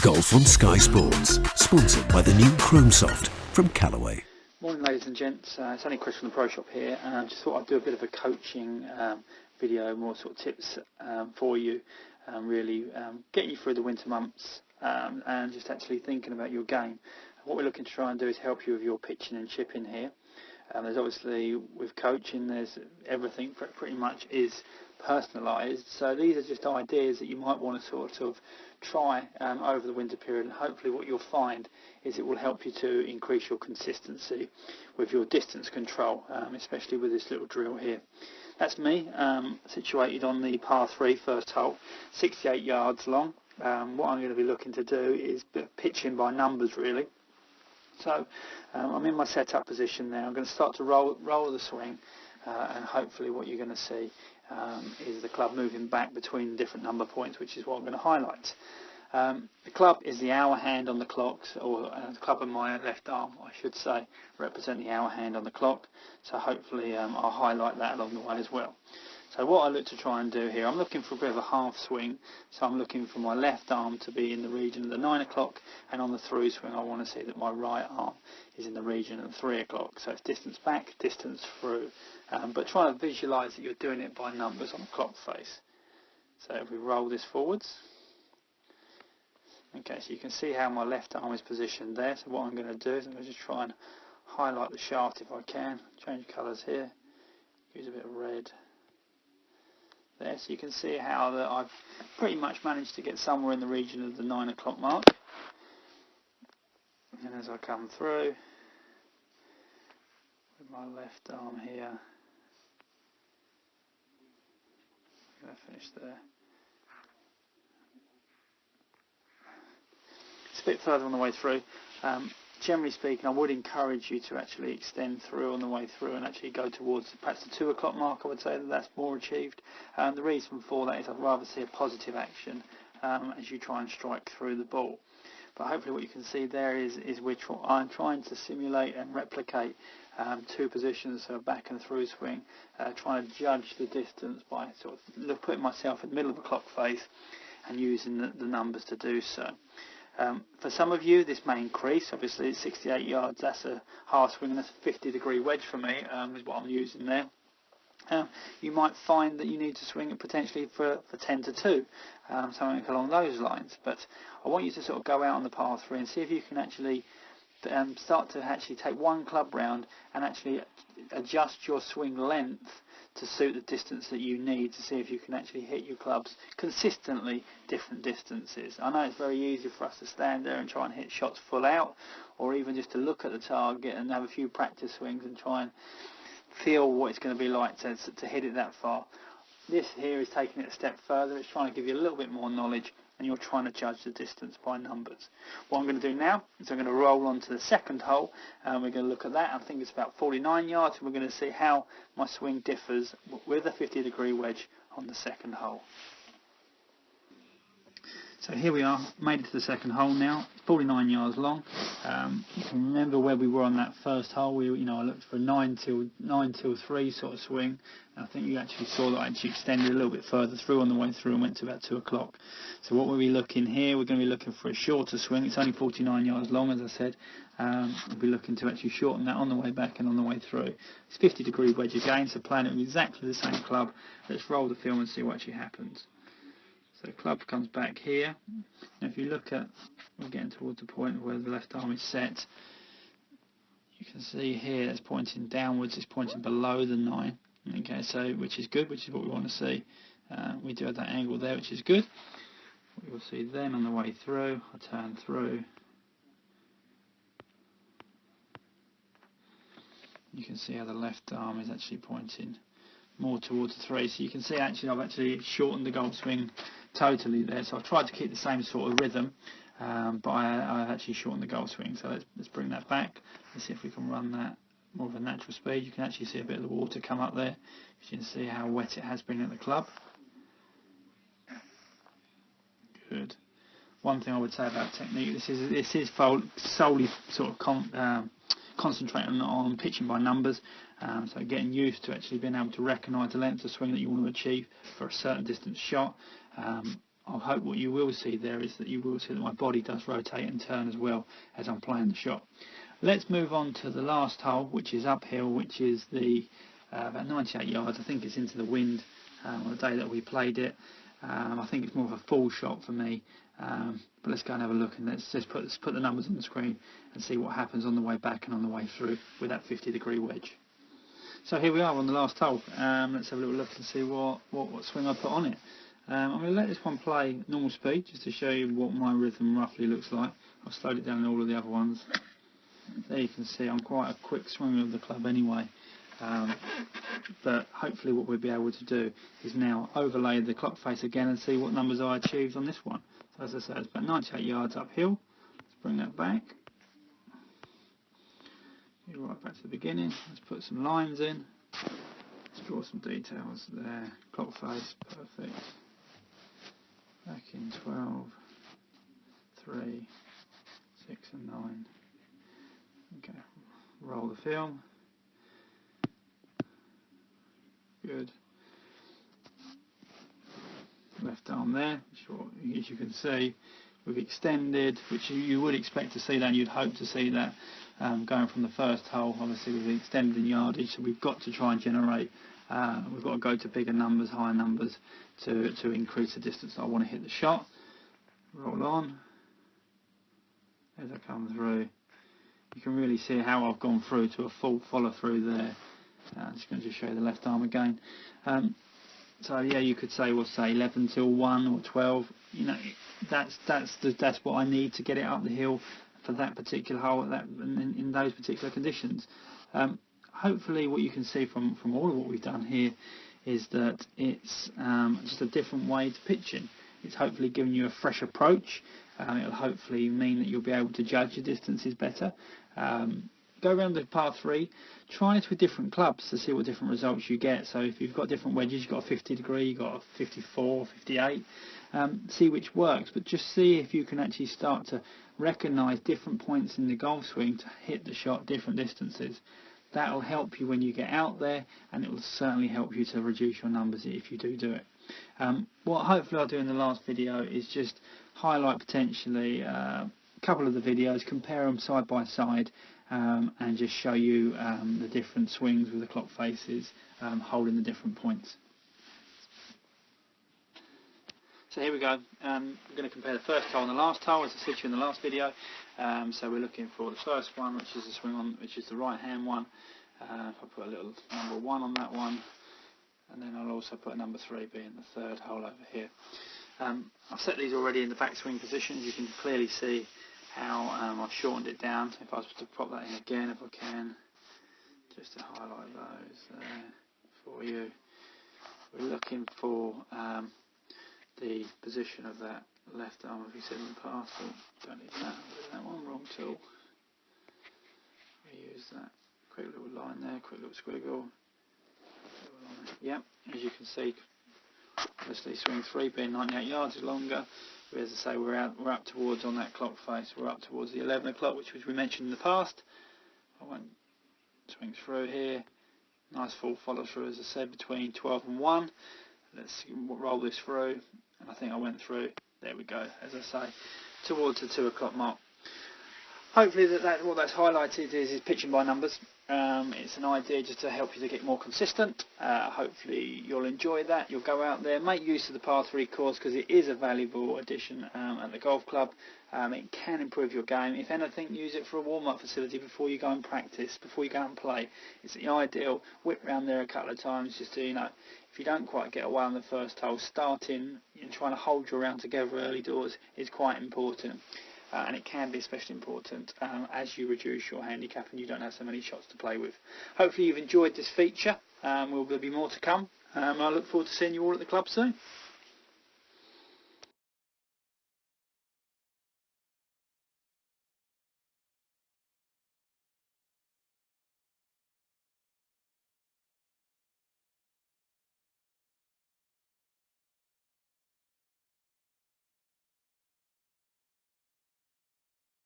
Golf on Sky Sports, sponsored by the new Chromesoft from Callaway. Morning ladies and gents, it's only Chris from the Pro Shop here, and I just thought I'd do a bit of a coaching video, more sort of tips for you, really getting you through the winter months and just actually thinking about your game. What we're looking to try and do is help you with your pitching and chipping here. There's obviously, with coaching, there's everything pretty much is personalised, so these are just ideas that you might want to sort of try over the winter period, and hopefully what you'll find is it will help you to increase your consistency with your distance control, especially with this little drill here. That's me, situated on the par 3 first hole, 68 yards long. What I'm going to be looking to do is pitching by numbers really. So I'm in my setup position now. I'm going to start to roll the swing, and hopefully what you're going to see is the club moving back between different number points, which is what I'm going to highlight. The club is the hour hand on the clock, or the club of my left arm, I should say, represent the hour hand on the clock. So hopefully I'll highlight that along the way as well. So what I look to try and do here, I'm looking for a bit of a half swing, so I'm looking for my left arm to be in the region of the 9 o'clock, and on the through swing I want to see that my right arm is in the region of the 3 o'clock. So it's distance back, distance through, but try to visualise that you're doing it by numbers on the clock face. So if we roll this forwards, okay, so you can see how my left arm is positioned there. So what I'm going to do is I'm going to just try and highlight the shaft if I can, change colours here, use a bit of red there, so you can see how that I've pretty much managed to get somewhere in the region of the 9 o'clock mark. And as I come through with my left arm here, I'm going to finish there. It's a bit further on the way through. Generally speaking, I would encourage you to actually extend through on the way through and actually go towards perhaps the 2 o'clock mark. I would say that that's more achieved. The reason for that is I'd rather see a positive action as you try and strike through the ball. But hopefully what you can see there is I'm trying to simulate and replicate two positions, so back and through swing, trying to judge the distance by sort of putting myself in the middle of the clock face and using the numbers to do so. For some of you this may increase. Obviously it's 68 yards, that's a half swing, and that's a 50-degree wedge for me, is what I'm using there. You might find that you need to swing it potentially for 10 to 2, something along those lines, but I want you to sort of go out on the par 3 and see if you can actually start to actually take one club round and actually adjust your swing length to suit the distance that you need, to see if you can actually hit your clubs consistently different distances. I know it's very easy for us to stand there and try and hit shots full out, or even just to look at the target and have a few practice swings and try and feel what it's going to be like to hit it that far. This here is taking it a step further. It's trying to give you a little bit more knowledge, and you're trying to judge the distance by numbers. What I'm going to do now is I'm going to roll on to the second hole, and we're going to look at that. I think it's about 49 yards, and we're going to see how my swing differs with a 50-degree wedge on the second hole. So here we are, made it to the second hole now, 49 yards long. You can remember where we were on that first hole. I looked for a 9 till 3 sort of swing. I think you actually saw that I actually extended a little bit further through on the way through and went to about 2 o'clock. So what we'll be looking here, we're going to be looking for a shorter swing. It's only 49 yards long, as I said. We'll be looking to actually shorten that on the way back and on the way through. It's 50-degree wedge again, so playing it with exactly the same club. Let's roll the film and see what actually happens. So the club comes back here. Now if you look at, we're getting towards the point where the left arm is set. You can see here it's pointing downwards, it's pointing below the 9. Okay, so which is good, which is what we want to see. We do have that angle there, which is good. What you'll see then on the way through, I turn through. You can see how the left arm is actually pointing more towards the 3, so you can see actually I've actually shortened the golf swing totally there. So I've tried to keep the same sort of rhythm, but I've actually shortened the golf swing. So let's bring that back. Let's see if we can run that more of a natural speed. You can actually see a bit of the water come up there. You can see how wet it has been at the club. Good. One thing I would say about technique, this is solely sort of concentrating on pitching by numbers, so getting used to actually being able to recognise the length of swing that you want to achieve for a certain distance shot. I hope what you will see there is that you will see that my body does rotate and turn as well as I'm playing the shot. Let's move on to the last hole, which is uphill, which is the about 98 yards. I think it's into the wind on the day that we played it. I think it's more of a full shot for me. But let's go and have a look, and let's put the numbers on the screen and see what happens on the way back and on the way through with that 50-degree wedge. So here we are on the last hole. Let's have a little look and see what swing I put on it. I'm going to let this one play normal speed just to show you what my rhythm roughly looks like. I've slowed it down in all of the other ones. There you can see I'm quite a quick swinger of the club anyway. But hopefully what we'll be able to do is now overlay the clock face again and see what numbers I achieved on this one. So as I said, it's about 98 yards uphill. Let's bring that back. Right back to the beginning. Let's put some lines in. Let's draw some details there. Clock face, perfect. Back in 12, 3, 6 and 9. Okay, roll the film. Good. Left arm there, as you can see, we've extended, which you would expect to see that, and you'd hope to see that going from the first hole. Obviously we've extended in yardage, so we've got to try and generate, we've got to go to bigger numbers, higher numbers to increase the distance that I want to hit the shot. Roll on. As I come through, you can really see how I've gone through to a full follow through there. I'm just going to show you the left arm again. So yeah, you could say, we'll say 11 till 1 or 12. You know, that's what I need to get it up the hill for that particular hole in those particular conditions. Hopefully, what you can see from all of what we've done here is that it's just a different way to pitching. It's hopefully giving you a fresh approach. It'll hopefully mean that you'll be able to judge your distances better. Go around the par 3, try it with different clubs to see what different results you get. So if you've got different wedges, you've got a 50 degree, you've got a 54, 58, see which works, but just see if you can actually start to recognise different points in the golf swing to hit the shot different distances. That will help you when you get out there, and it will certainly help you to reduce your numbers if you do it. What hopefully I'll do in the last video is just highlight potentially a couple of the videos, compare them side by side, and just show you the different swings with the clock faces holding the different points. So here we go. We're going to compare the first hole and the last hole, as I said to you in the last video. So we're looking for the first one, which is the swing on, which is the right hand one. If I put a little number 1 on that one, and then I'll also put a number 3 being the third hole over here. I've set these already in the backswing positions. You can clearly see how I've shortened it down. If I was to pop that in again, if I can, just to highlight those there for you. We're looking for the position of that left arm, as we said in the past. Oh, don't need that. That one, wrong tool. Reuse that. Quick little line there, quick little squiggle. Yep, as you can see, obviously swing 3 being 98 yards is longer. But as I say, we're up towards, on that clock face, we're up towards the 11 o'clock, which we mentioned in the past. I won't swing through here. Nice full follow through, as I said, between 12 and 1. Let's roll this through, and I think I went through. There we go, as I say, towards the 2 o'clock mark. Hopefully what that's highlighted is pitching by numbers. It's an idea just to help you to get more consistent. Hopefully you'll enjoy that. You'll go out there, make use of the par 3 course, because it is a valuable addition at the golf club. It can improve your game. If anything, use it for a warm-up facility before you go and practice, before you go out and play. It's the ideal. Whip round there a couple of times just to, if you don't quite get away on the first hole, starting and trying to hold your round together early doors is quite important. And it can be especially important as you reduce your handicap and you don't have so many shots to play with. Hopefully you've enjoyed this feature. There'll be more to come. I look forward to seeing you all at the club soon.